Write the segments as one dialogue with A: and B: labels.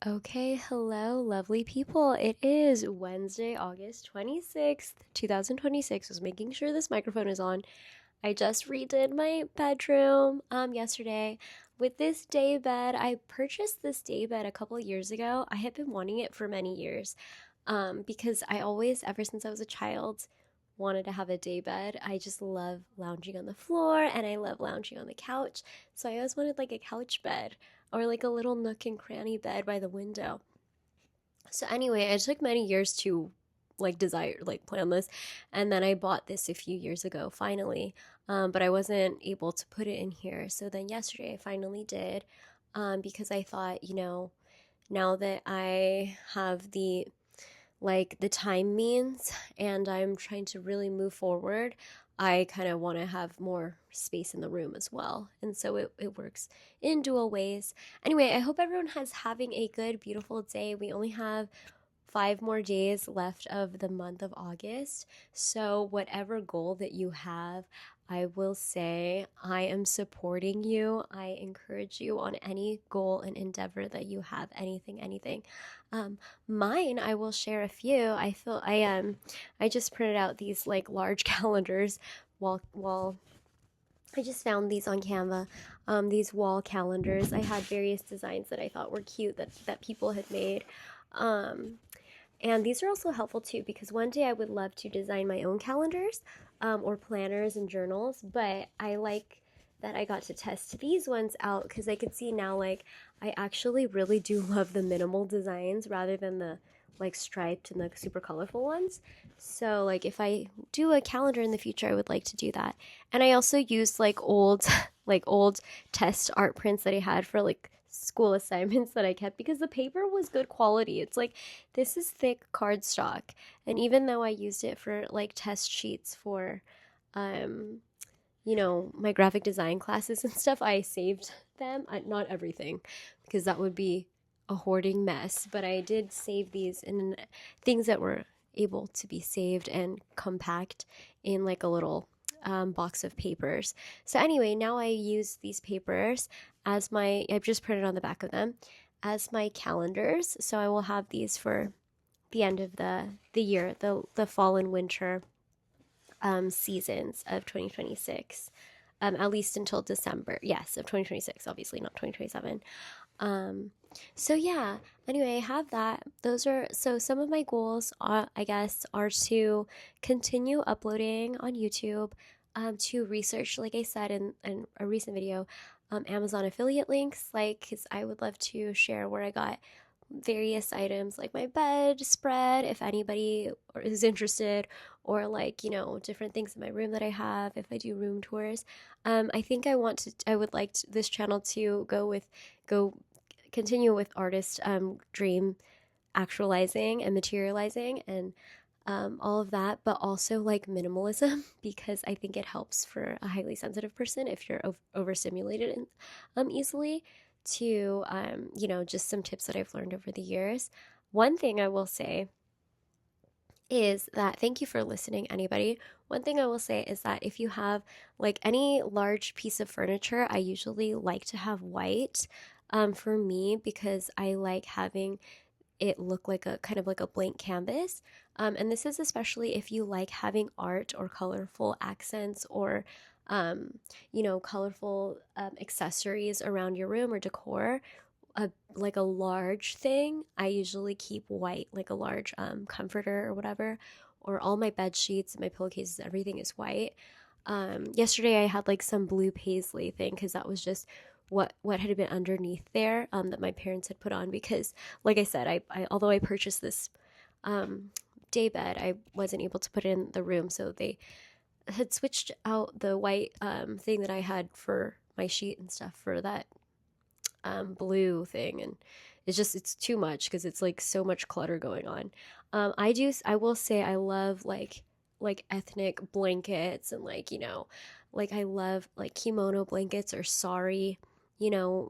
A: Okay, hello, lovely people. It is Wednesday, August 26th, 2026. Was making sure this microphone is on. I just redid my bedroom yesterday with this day bed. I purchased this day bed a couple of years ago. I had been wanting it for many years because I always, ever since I was a child, wanted to have a day bed. I just love lounging on the floor and I love lounging on the couch. So I always wanted like a couch bed or like a little nook and cranny bed by the window. So anyway, it took many years to plan this, and then I bought this a few years ago finally. But I wasn't able to put it in here. So then yesterday I finally did, because I thought, now that I have the time means and I'm trying to really move forward, I kind of want to have more space in the room as well. And so it works in dual ways. Anyway, I hope everyone has having a good, beautiful day. We only have 5 more days left of the month of August. So, whatever goal that you have, I will say I am supporting you. I encourage you on any goal and endeavor that you have, anything. Um, Mine, I will share a few. I just printed out these like large calendars while I just found these on Canva. These wall calendars. I had various designs that I thought were cute that people had made. Um, and these are also helpful too because one day I would love to design my own calendars, or planners and journals, but I like that I got to test these ones out because I could see now like I actually really do love the minimal designs rather than the like striped and the super colorful ones. So like if I do a calendar in the future, I would like to do that. And I also used like old like old test art prints that I had for like school assignments that I kept because the paper was good quality. It's like this is thick cardstock. And even though I used it for like test sheets for um my graphic design classes and stuff, I saved them. Not everything because that would be a hoarding mess, but I did save these in things that were able to be saved and compact in like a little box of papers. So anyway, now I use these papers as I've just printed on the back of them as my calendars. So I will have these for the end of the year, the fall and winter seasons of 2026. At least until December, yes, of 2026, obviously not 2027. Um, so yeah, anyway, I have that. Those are so some of my goals I guess, are to continue uploading on YouTube, to research, like I said in a recent video, Amazon affiliate links, like, because I would love to share where I got various items like my bed spread if anybody is interested, or like different things in my room that I have if I do room tours. I think I would like this channel to go continue with artist dream actualizing and materializing and all of that, but also like minimalism because I think it helps for a highly sensitive person if you're overstimulated and easily, to just some tips that I've learned over the years. One thing I will say is that, thank you for listening, anybody. One thing I will say is that if you have like any large piece of furniture, I usually like to have white, for me, because I like having it look like a kind of like a blank canvas. And this is especially if you like having art or colorful accents or, colorful accessories around your room or decor. Like a large thing, I usually keep white, like a large comforter or whatever, or all my bed sheets, my pillowcases, everything is white. Yesterday I had like some blue paisley thing because that was just what had been underneath there, that my parents had put on because, like I said, I although I purchased this day bed, I wasn't able to put it in the room, so they had switched out the white thing that I had for my sheet and stuff for that blue thing, and it's too much because it's like so much clutter going on. I will say I love like ethnic blankets and like I love like kimono blankets or sari,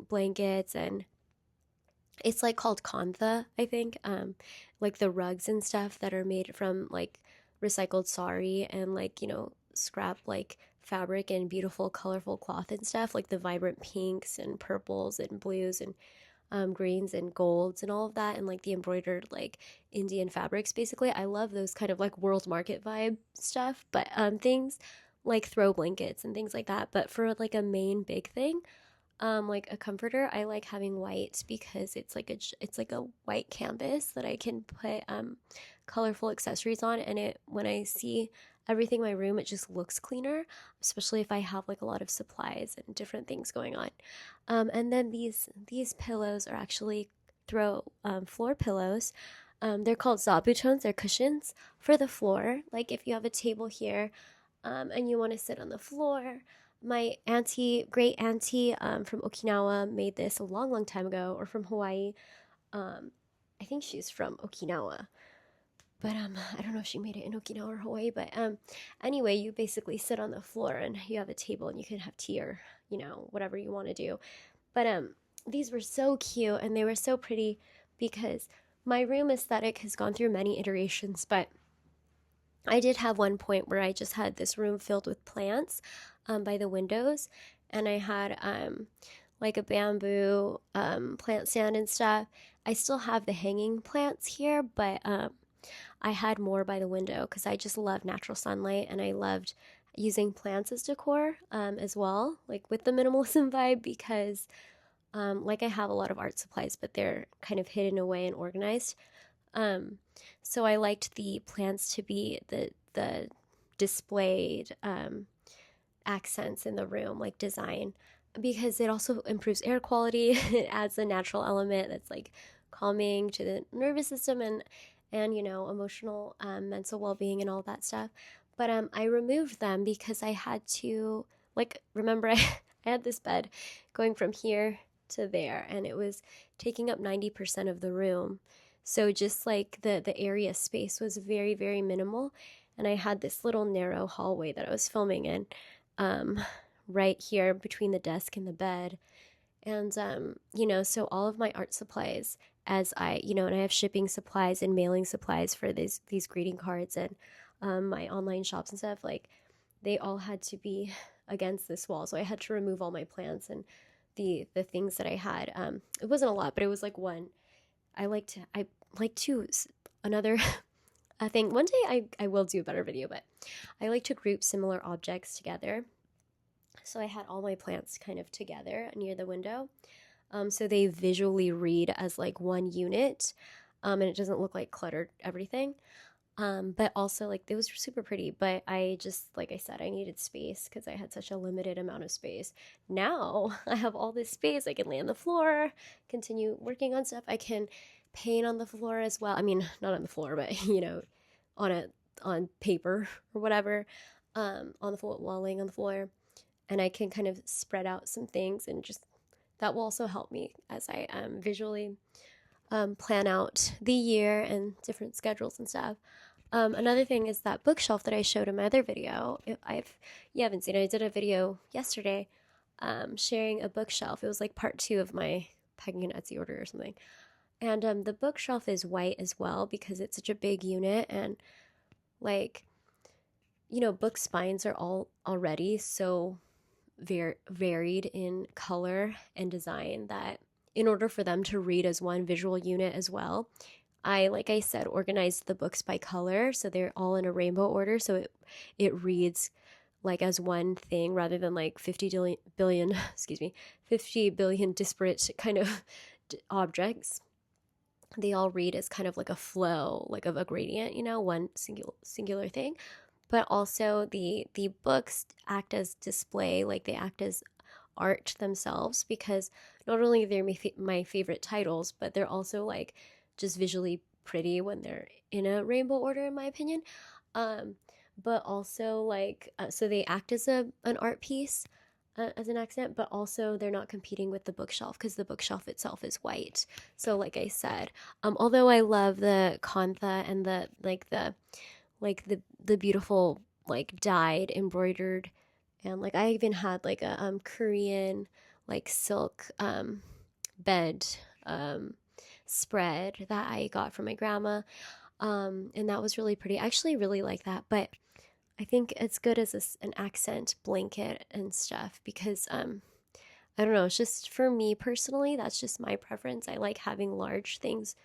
A: blankets, and it's like called kantha, I think. Like the rugs and stuff that are made from like recycled sari and like, scrap like fabric and beautiful colorful cloth and stuff, like the vibrant pinks and purples and blues, and greens and golds and all of that, and like the embroidered like Indian fabrics. Basically, I love those kind of like world market vibe stuff, but things like throw blankets and things like that. But for like a main big thing, like a comforter, I like having white because it's like a white canvas that I can put colorful accessories on, and it when I see everything in my room, it just looks cleaner, especially if I have like a lot of supplies and different things going on. And then these pillows are actually throw floor pillows. They're called zabutons. They're cushions for the floor. Like if you have a table here, and you want to sit on the floor. My auntie, great auntie from Okinawa, made this a long, long time ago, or from Hawaii. Um, I think she's from Okinawa, but I don't know if she made it in Okinawa or Hawaii. But anyway, you basically sit on the floor and you have a table and you can have tea or whatever you want to do. But these were so cute and they were so pretty because my room aesthetic has gone through many iterations, but I did have one point where I just had this room filled with plants by the windows, and I had like a bamboo plant stand and stuff. I still have the hanging plants here, but I had more by the window because I just love natural sunlight and I loved using plants as decor as well, like with the minimalism vibe, because like I have a lot of art supplies, but they're kind of hidden away and organized. Um, so I liked the plants to be the displayed accents in the room, like design, because it also improves air quality. It adds a natural element that's like calming to the nervous system and emotional mental well-being and all that stuff. But I removed them because I had to like remember I had this bed going from here to there and it was taking up 90% of the room. So just like the area space was very, very minimal. And I had this little narrow hallway that I was filming in um, right here between the desk and the bed. And, so all of my art supplies, as and I have shipping supplies and mailing supplies for these greeting cards and my online shops and stuff, like they all had to be against this wall. So I had to remove all my plants and the things that I had. It wasn't a lot, but it was like one. I like to another thing. One day I will do a better video, but I like to group similar objects together. So I had all my plants kind of together near the window, so they visually read as like one unit, and it doesn't look like cluttered everything. But also like it was super pretty, but I just like I said, I needed space because I had such a limited amount of space. Now I have all this space. I can lay on the floor, continue working on stuff. I can paint on the floor as well. I mean, not on the floor, but on a on paper or whatever, on the floor while laying on the floor, and I can kind of spread out some things and just that will also help me as I visually plan out the year and different schedules and stuff. Another thing is that bookshelf that I showed in my other video. If you haven't seen it, I did a video yesterday sharing a bookshelf. It was like part 2 of my packing an Etsy order or something. And the bookshelf is white as well because it's such a big unit and like, book spines are all already so varied in color and design that in order for them to read as one visual unit as well, like I said, organized the books by color so they're all in a rainbow order so it reads like as one thing rather than like 50 billion, excuse me, 50 billion disparate kind of objects. They all read as kind of like a flow, like of a gradient, one singular thing. But also the books act as display, like they act as art themselves because not only they're my favorite titles, but they're also like just visually pretty when they're in a rainbow order, in my opinion. But also like so they act as an art piece as an accent, but also they're not competing with the bookshelf because the bookshelf itself is white. So like I said, although I love the kantha and the beautiful like dyed embroidered and like I even had like a Korean like silk bed spread that I got from my grandma, and that was really pretty. I actually really like that, but I think it's good as an accent blanket and stuff because I don't know, it's just for me personally, that's just my preference. I like having large things,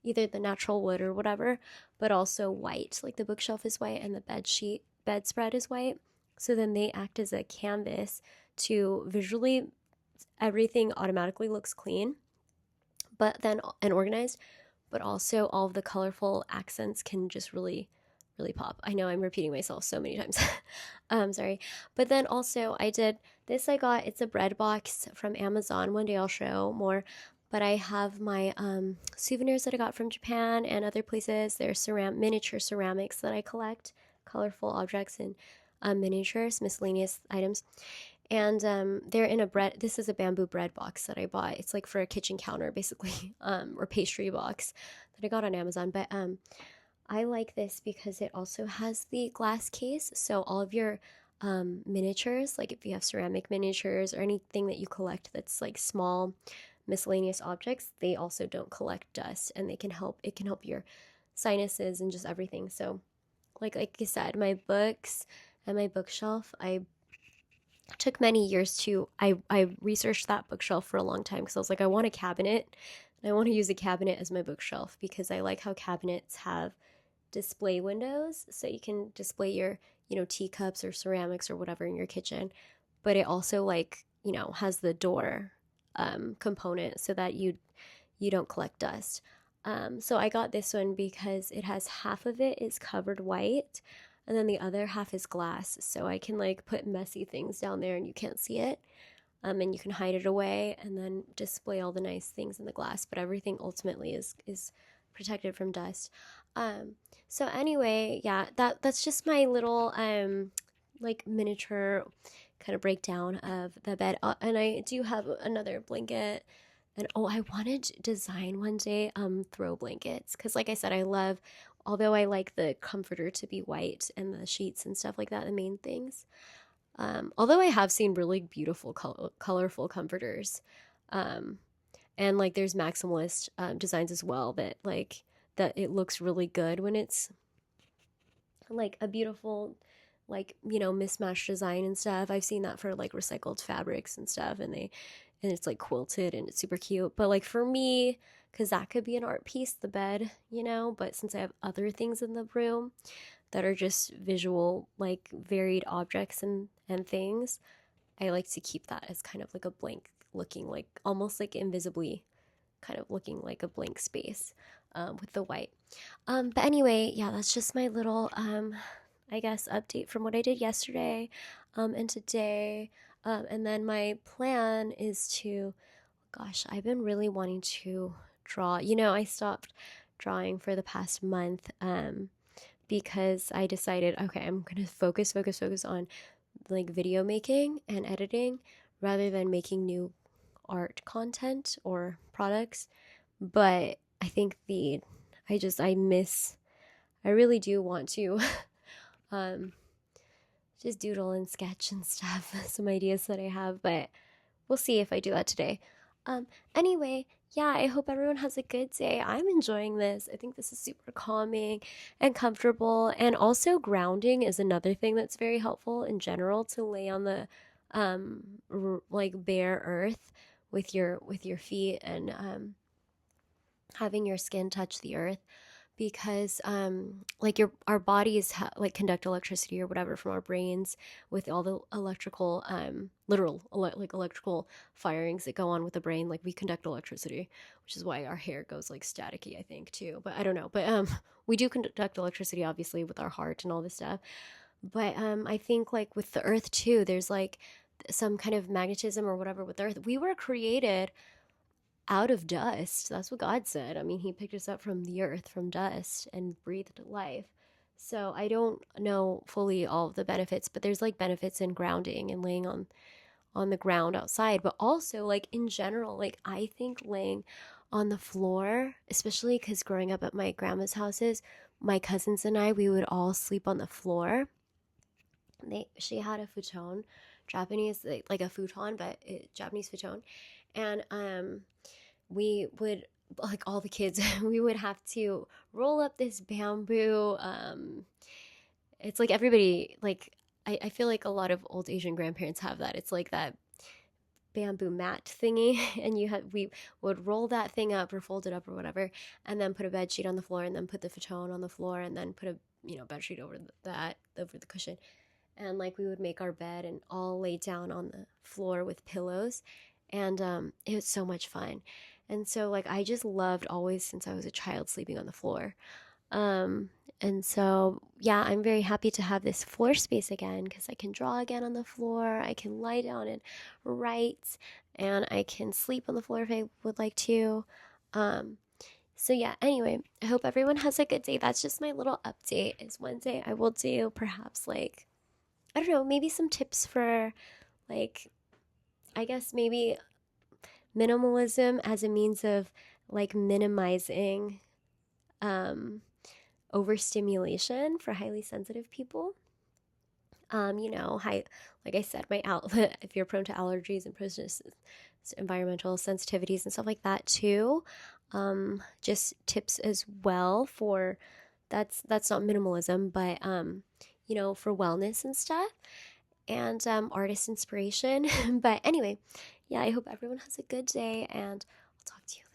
A: either the natural wood or whatever, but also white. Like the bookshelf is white and the bedspread is white. So then they act as a canvas to visually everything automatically looks clean, but then and organized, but also all of the colorful accents can just really pop. I know I'm repeating myself so many times. Sorry. But then also I did this. I got it's a bread box from Amazon. One day I'll show more. But I have my souvenirs that I got from Japan and other places. They're miniature ceramics that I collect, colorful objects and miniatures, miscellaneous items. And they're in a bread. This is a bamboo bread box that I bought. It's like for a kitchen counter, basically, or pastry box that I got on Amazon. But I like this because it also has the glass case. So all of your miniatures, like if you have ceramic miniatures or anything that you collect that's like small miscellaneous objects, they also don't collect dust, and it can help your sinuses and just everything. So like I said, my books and my bookshelf, I took many years to I researched that bookshelf for a long time because I was like, I want a cabinet and I want to use a cabinet as my bookshelf because I like how cabinets have display windows so you can display your, teacups or ceramics or whatever in your kitchen. But it also like, has the door component so that you don't collect dust. So I got this one because it has half of it is covered white and then the other half is glass. So I can like put messy things down there and you can't see it. And you can hide it away and then display all the nice things in the glass, but everything ultimately is protected from dust. Um, so anyway, yeah, that's just my little like miniature kind of breakdown of the bed. And I do have another blanket. And oh, I wanted to design one day throw blankets because, like I said, although I like the comforter to be white and the sheets and stuff like that, the main things. Although I have seen really beautiful, colorful comforters, um, and like there's maximalist designs as well that it looks really good when it's like a beautiful like mismatched design and stuff. I've seen that for like recycled fabrics and stuff, and it's like quilted and it's super cute. But like for me, because that could be an art piece, the bed, but since I have other things in the room that are just visual, like varied objects and things, I like to keep that as kind of like a blank looking, like almost like invisibly kind of looking like a blank space with the white. But anyway, yeah, that's just my little, I guess, update from what I did yesterday and today. And then my plan is to, gosh, I've been really wanting to draw. I stopped drawing for the past month because I decided, okay, I'm going to focus on like video making and editing rather than making new art content or products. But I think I really do want to um, just doodle and sketch and stuff, some ideas that I have, but we'll see if I do that today. Um, anyway, yeah, I hope everyone has a good day. I'm enjoying this. I think this is super calming and comfortable, and also grounding is another thing that's very helpful in general to lay on the like bare earth with your feet and having your skin touch the earth because like our bodies like conduct electricity or whatever from our brains with all the electrical like electrical firings that go on with the brain. Like we conduct electricity, which is why our hair goes like staticky, I think, too, but I don't know. But we do conduct electricity obviously with our heart and all this stuff. But I think like with the earth too, there's like some kind of magnetism or whatever with the earth. We were created out of dust. That's what God said. I mean, he picked us up from the earth, from dust, and breathed life. So I don't know fully all of the benefits, but there's like benefits in grounding and laying on the ground outside, but also like in general, like I think laying on the floor, especially because growing up at my grandma's houses, my cousins and we would all sleep on the floor. She had a futon, Japanese like a futon, but Japanese futon, and we would like all the kids we would have to roll up this bamboo it's like everybody like I feel like a lot of old Asian grandparents have that. It's like that bamboo mat thingy, and we would roll that thing up or fold it up or whatever, and then put a bed sheet on the floor, and then put the futon on the floor, and then put a bed sheet over over the cushion, and like we would make our bed and all lay down on the floor with pillows, and it was so much fun. And so like I just loved always since I was a child sleeping on the floor. Um, and so, yeah, I'm very happy to have this floor space again because I can draw again on the floor. I can lie down and write, and I can sleep on the floor if I would like to. Um, so, yeah, anyway, I hope everyone has a good day. That's just my little update. Is Wednesday I will do perhaps like, I don't know, maybe some tips for like, I guess maybe minimalism as a means of like minimizing um overstimulation for highly sensitive people. Like I said, if you're prone to allergies and prone to environmental sensitivities and stuff like that too. Just tips as well for that's not minimalism, but for wellness and stuff, and artist inspiration. But anyway, yeah, I hope everyone has a good day, and I'll talk to you